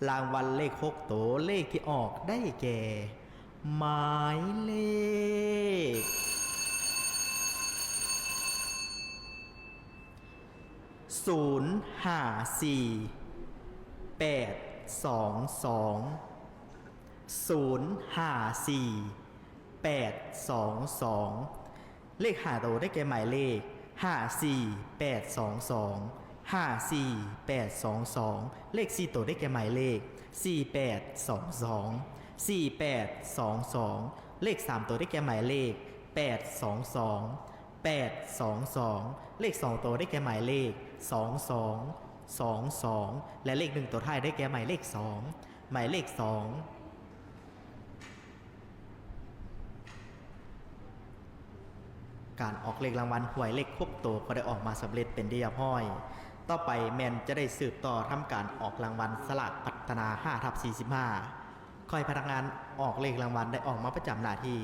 รางวัลเลข6ตัวเลขที่ออกได้แก่ หมายเลข054-822 เลข5ตัวได้แก่หมายเลข54822 เลข4ตัวได้แก่หมายเลข4822 เลข3ตัวได้แก่หมายเลข822 เลข2ตัวได้แก่หมายเลข22 และเลข1ตัวท้ายได้แก่หมายเลข2หมายเลข2การออกเลขรางวัลหวยเลข6ตัวก็ได้ออกมาสำเร็จเป็นที่เรียบร้อยต่อไปแมนจะได้สืบต่อทำการออกรางวัลสลากพัฒนา 5/45 คอยพนักงานออกเลขรางวัลได้ออกมาประจำหน้าที่